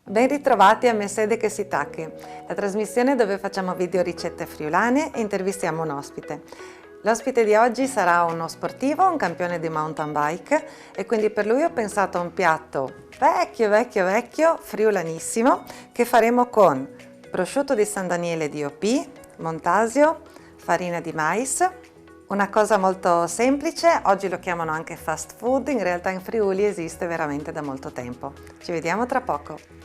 Ben ritrovati a Me Sede che si tacchi, la trasmissione dove facciamo video ricette friulane e intervistiamo un ospite. L'ospite di oggi sarà uno sportivo, un campione di mountain bike e quindi per lui ho pensato a un piatto vecchio, friulanissimo che faremo con prosciutto di San Daniele DOP, montasio, farina di mais. Una cosa molto semplice, oggi lo chiamano anche fast food, in realtà in Friuli esiste veramente da molto tempo. Ci vediamo tra poco.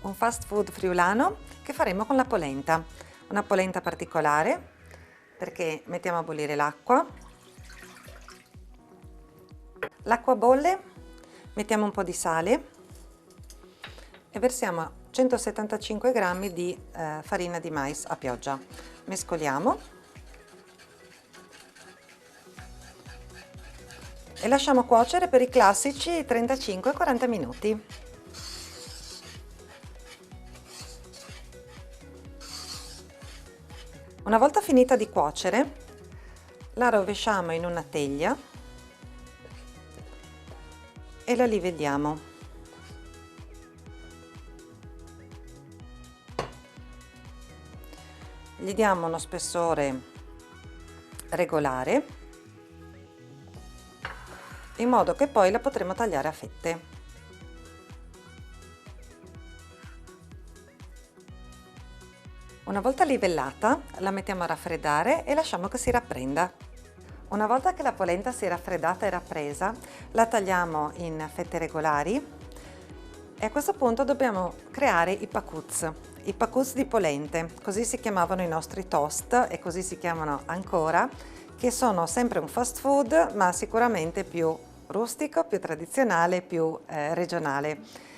Un fast food friulano che faremo con la polenta, una polenta particolare perché mettiamo a bollire l'acqua, l'acqua bolle, mettiamo un po' di sale e versiamo 175 g di farina di mais a pioggia, mescoliamo e lasciamo cuocere per i classici 35-40 minuti. Una volta finita di cuocere, la rovesciamo in una teglia e la livelliamo. Gli diamo uno spessore regolare, in modo che poi la potremo tagliare a fette. Una volta livellata la mettiamo a raffreddare e lasciamo che si rapprenda. Una volta che la polenta si è raffreddata e rappresa, la tagliamo in fette regolari e a questo punto dobbiamo creare i pakuz di polente, così si chiamavano i nostri toast e così si chiamano ancora, che sono sempre un fast food ma sicuramente più rustico, più tradizionale, più regionale.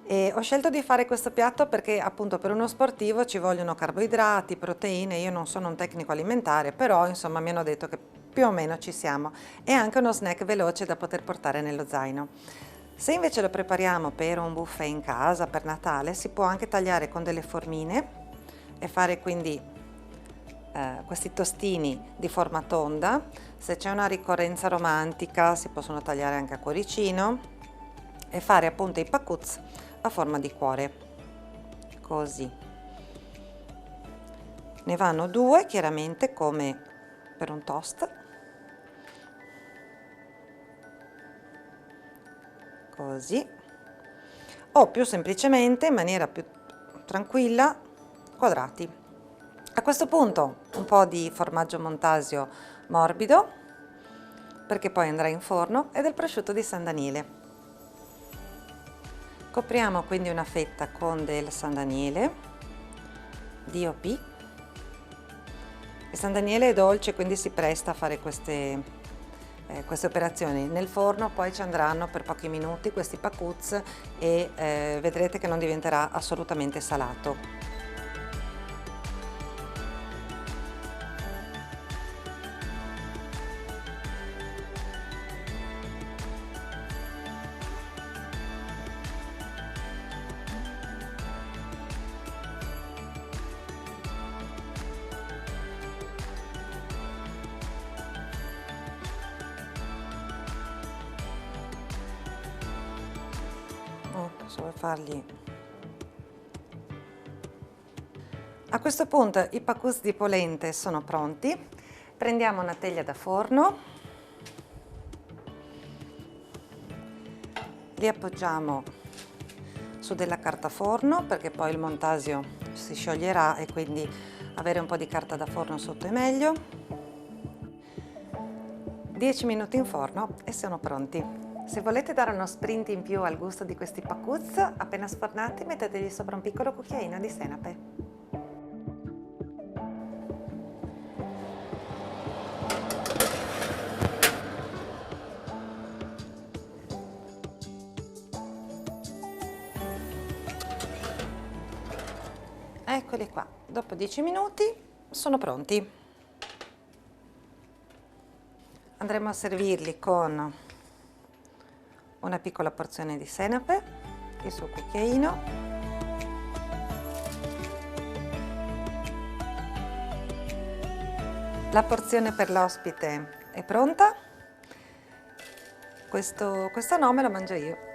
E ho scelto di fare questo piatto perché appunto per uno sportivo ci vogliono carboidrati, proteine, io non sono un tecnico alimentare, però insomma mi hanno detto che più o meno ci siamo. È anche uno snack veloce da poter portare nello zaino. Se invece lo prepariamo per un buffet in casa, per Natale, si può anche tagliare con delle formine e fare quindi questi tostini di forma tonda. Se c'è una ricorrenza romantica si possono tagliare anche a cuoricino e fare appunto i pakuz a forma di cuore, così. Ne vanno due chiaramente come per un toast, così, o più semplicemente in maniera più tranquilla quadrati. A questo punto un po' di formaggio montasio morbido perché poi andrà in forno e del prosciutto di San Daniele. Copriamo quindi una fetta con del San Daniele DOP. Il San Daniele è dolce, quindi si presta a fare queste operazioni. Nel forno poi ci andranno per pochi minuti questi pakuz e vedrete che non diventerà assolutamente salato. Posso fargli. A questo punto i pakuz di polente sono pronti. Prendiamo una teglia da forno, li appoggiamo su della carta forno perché poi il montasio si scioglierà e quindi avere un po' di carta da forno sotto è meglio. 10 minuti in forno e sono pronti. Se volete dare uno sprint in più al gusto di questi pakuz, appena sfornati mettetegli sopra un piccolo cucchiaino di senape. Eccoli qua, dopo 10 minuti sono pronti. Andremo a servirli con una piccola porzione di senape, il suo cucchiaino, la porzione per l'ospite è pronta, questo no me lo mangio io.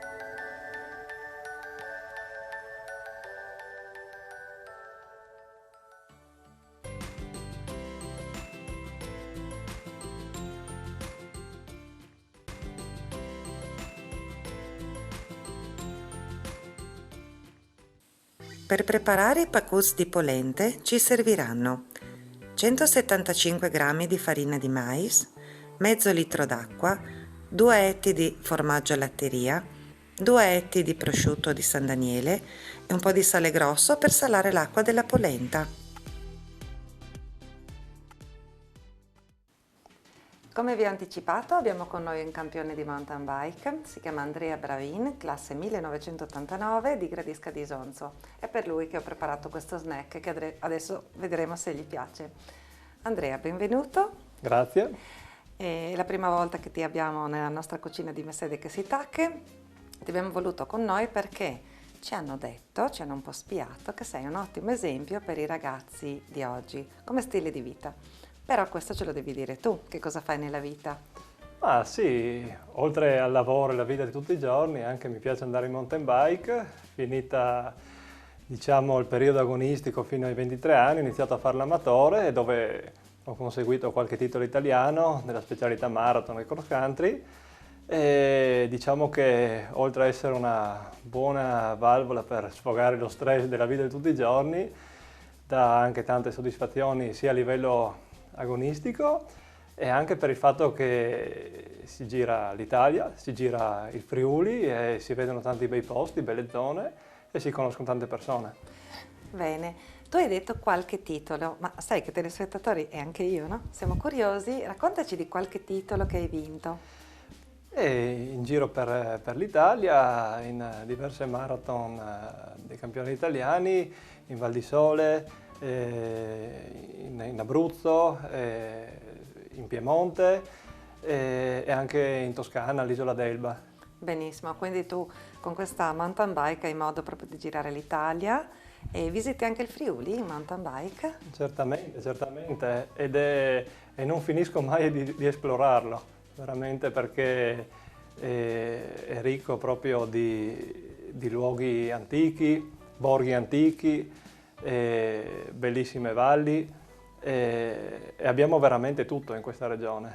Per preparare i pakuz di polente ci serviranno 175 g di farina di mais, mezzo litro d'acqua, 2 etti di formaggio a latteria, 2 etti di prosciutto di San Daniele e un po' di sale grosso per salare l'acqua della polenta. Come vi ho anticipato, abbiamo con noi un campione di mountain bike, si chiama Andrea Bravin, classe 1989 di Gradisca di Isonzo. È per lui che ho preparato questo snack che adesso vedremo se gli piace. Andrea, benvenuto. Grazie. È la prima volta che ti abbiamo nella nostra cucina di Mesede che si tacche. Ti abbiamo voluto con noi perché ci hanno un po' spiato che sei un ottimo esempio per i ragazzi di oggi, come stile di vita. Però questo ce lo devi dire tu, che cosa fai nella vita? Ah sì, oltre al lavoro e alla vita di tutti i giorni, anche mi piace andare in mountain bike. Finita, diciamo, il periodo agonistico fino ai 23 anni, ho iniziato a fare l'amatore, dove ho conseguito qualche titolo italiano nella specialità marathon e cross country. E diciamo che oltre a essere una buona valvola per sfogare lo stress della vita di tutti i giorni, dà anche tante soddisfazioni sia a livello agonistico e anche per il fatto che si gira l'Italia, si gira il Friuli e si vedono tanti bei posti, belle zone e si conoscono tante persone. Bene, tu hai detto qualche titolo, ma sai che telespettatori e anche io, no? Siamo curiosi, raccontaci di qualche titolo che hai vinto. E in giro per l'Italia, in diverse marathon dei campioni italiani, in Val di Sole, in Abruzzo, in Piemonte e anche in Toscana, all'isola d'Elba. Benissimo, quindi tu con questa mountain bike hai modo proprio di girare l'Italia e visiti anche il Friuli in mountain bike? Certamente, certamente, e non finisco mai di esplorarlo, veramente perché è ricco proprio di luoghi antichi, borghi antichi, bellissime valli e abbiamo veramente tutto in questa regione.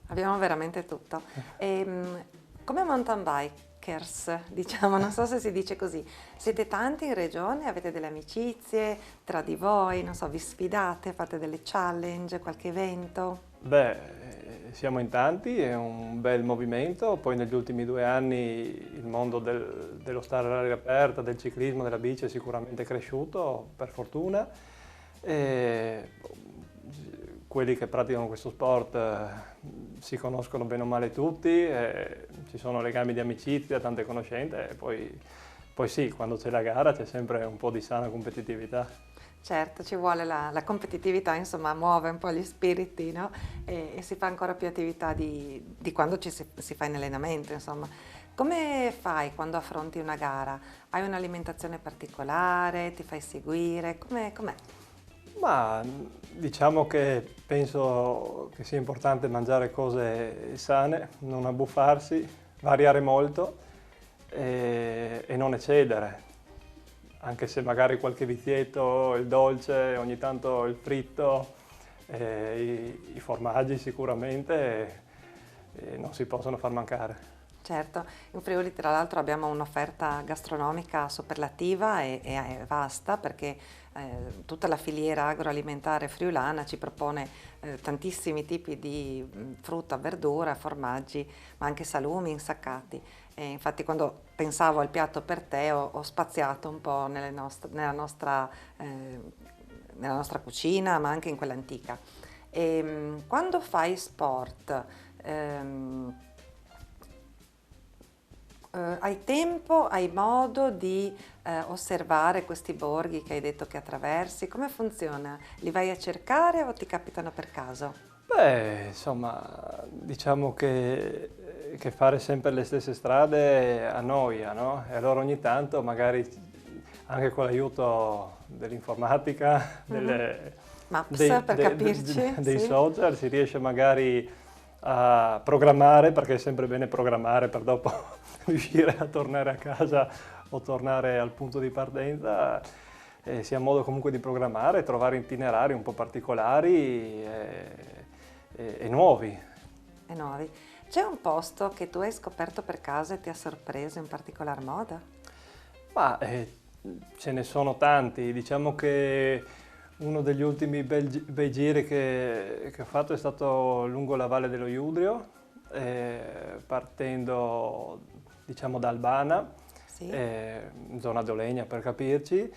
Abbiamo veramente tutto. Come mountain bikers, diciamo, non so se si dice così, siete tanti in regione, avete delle amicizie tra di voi, non so, vi sfidate, fate delle challenge, qualche evento? Beh, siamo in tanti, è un bel movimento, poi negli ultimi 2 anni il mondo dello stare all'aria aperta, del ciclismo, della bici è sicuramente cresciuto, per fortuna. E quelli che praticano questo sport si conoscono bene o male tutti, ci sono legami di amicizia, tante conoscenze e poi sì, quando c'è la gara c'è sempre un po' di sana competitività. Certo, ci vuole la competitività, insomma, muove un po' gli spiriti, no? E si fa ancora più attività di quando si fa in allenamento, insomma. Come fai quando affronti una gara? Hai un'alimentazione particolare? Ti fai seguire? Com'è? Ma diciamo che penso che sia importante mangiare cose sane, non abbuffarsi, variare molto e non eccedere. Anche se magari qualche vizietto, il dolce, ogni tanto il fritto, i formaggi sicuramente non si possono far mancare. Certo, in Friuli tra l'altro abbiamo un'offerta gastronomica superlativa e vasta perché tutta la filiera agroalimentare friulana ci propone tantissimi tipi di frutta, verdura, formaggi, ma anche salumi insaccati. E infatti quando pensavo al piatto per te ho spaziato un po' nella nostra cucina, ma anche in quella antica. Quando fai sport, hai tempo, hai modo di osservare questi borghi che hai detto che attraversi? Come funziona? Li vai a cercare o ti capitano per caso? Beh, insomma, diciamo che fare sempre le stesse strade annoia, no? E allora ogni tanto magari anche con l'aiuto dell'informatica, Maps per capirci, dei sì. social, si riesce magari a programmare, perché è sempre bene programmare per dopo riuscire a tornare a casa o tornare al punto di partenza. Sia modo comunque di programmare, trovare itinerari un po' particolari e nuovi. E nuovi. C'è un posto che tu hai scoperto per caso e ti ha sorpreso in particolar modo? Ma ce ne sono tanti, diciamo che uno degli ultimi bei giri che ho fatto è stato lungo la Valle dello Iudrio, partendo diciamo da Albana, Sì. zona Dolegna per capirci,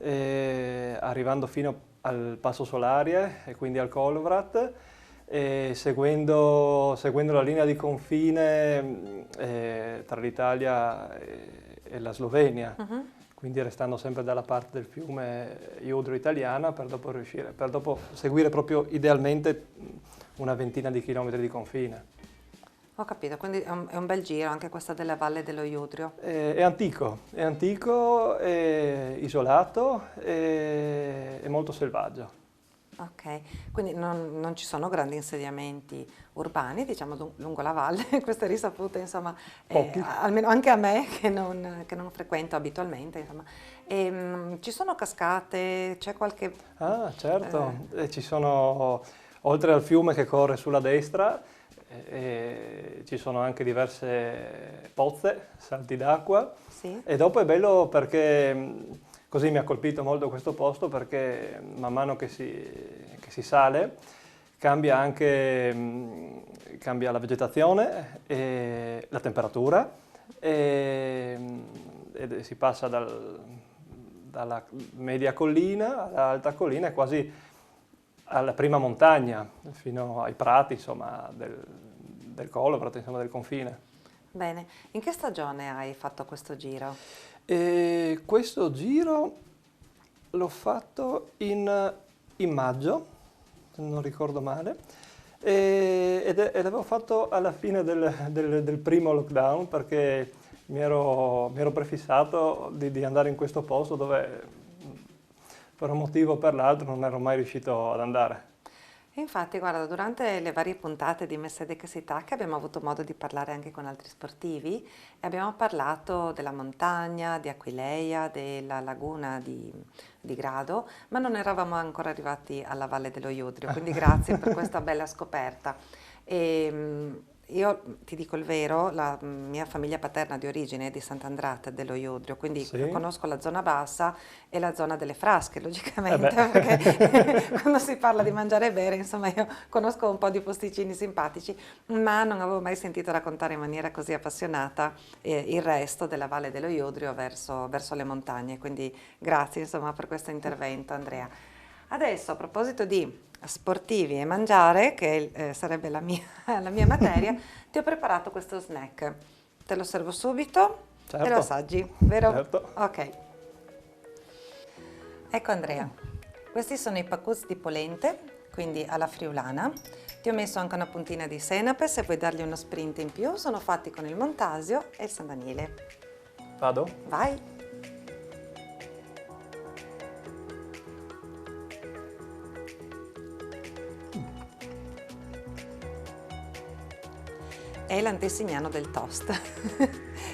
arrivando fino al Passo Solarie e quindi al Kolovrat, e seguendo la linea di confine tra l'Italia e la Slovenia, quindi restando sempre dalla parte del fiume Iudrio italiana per dopo seguire proprio idealmente una ventina di chilometri di confine. Ho capito, quindi è un bel giro anche questa della Valle dello Iudrio. È antico, è isolato e molto selvaggio. Ok, quindi non ci sono grandi insediamenti urbani, diciamo, lungo la valle, questo è risaputo, insomma, Pochi. almeno anche a me che non frequento abitualmente, insomma. Ci sono cascate, c'è qualche... Ah, certo, ci sono, oltre al fiume che corre sulla destra, ci sono anche diverse pozze, salti d'acqua, Sì? e dopo è bello perché così mi ha colpito molto questo posto, perché man mano che si sale cambia anche cambia la vegetazione e la temperatura e si passa dalla media collina all'alta collina e quasi alla prima montagna, fino ai prati, insomma, del Kolovrat, insomma, del confine. Bene, in che stagione hai fatto questo giro? E questo giro l'ho fatto in maggio, se non ricordo male, e l'avevo fatto alla fine del primo lockdown, perché mi ero prefissato di andare in questo posto dove per un motivo o per l'altro non ero mai riuscito ad andare. E infatti, guarda, durante le varie puntate di Messede che si tacca abbiamo avuto modo di parlare anche con altri sportivi e abbiamo parlato della montagna, di Aquileia, della laguna di Grado, ma non eravamo ancora arrivati alla Valle dello Iudrio, quindi grazie per questa bella scoperta. Io ti dico il vero, la mia famiglia paterna di origine è di Sant'Andrate dello Iudrio, quindi Sì? conosco la zona bassa e la zona delle frasche, Eh logicamente, beh. perché quando si parla di mangiare e bere, insomma, io conosco un po' di posticini simpatici, ma non avevo mai sentito raccontare in maniera così appassionata il resto della Valle dello Iudrio verso le montagne, quindi grazie, insomma, per questo intervento, Andrea. Adesso, a proposito di sportivi e mangiare, che sarebbe la mia materia, ti ho preparato questo snack. Te lo servo subito e lo Certo, assaggi, vero? certo. Ok. Ecco Andrea, questi sono i pacuz di polente, quindi alla friulana. Ti ho messo anche una puntina di senape, se vuoi dargli uno sprint in più. Sono fatti con il montasio e il San Daniele. Vado? Vai! È l'antesignano del toast.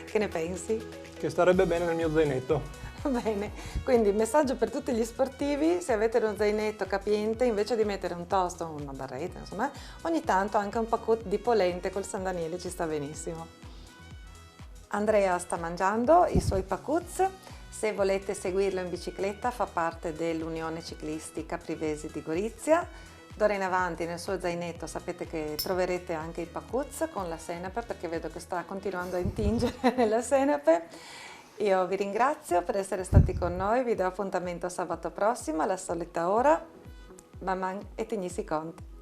Che ne pensi? Che starebbe bene nel mio zainetto. Bene, quindi il messaggio per tutti gli sportivi: se avete uno zainetto capiente, invece di mettere un toast o una barretta, insomma, ogni tanto anche un pacchetto di polente col San Daniele ci sta benissimo. Andrea sta mangiando i suoi pacuz. Se volete seguirlo in bicicletta, fa parte dell'Unione Ciclisti Caprivesi di Gorizia. D'ora in avanti nel suo zainetto sapete che troverete anche i pacuz con la senape, perché vedo che sta continuando a intingere nella senape. Io vi ringrazio per essere stati con noi, vi do appuntamento sabato prossimo alla solita ora. Maman e Tigni si conta.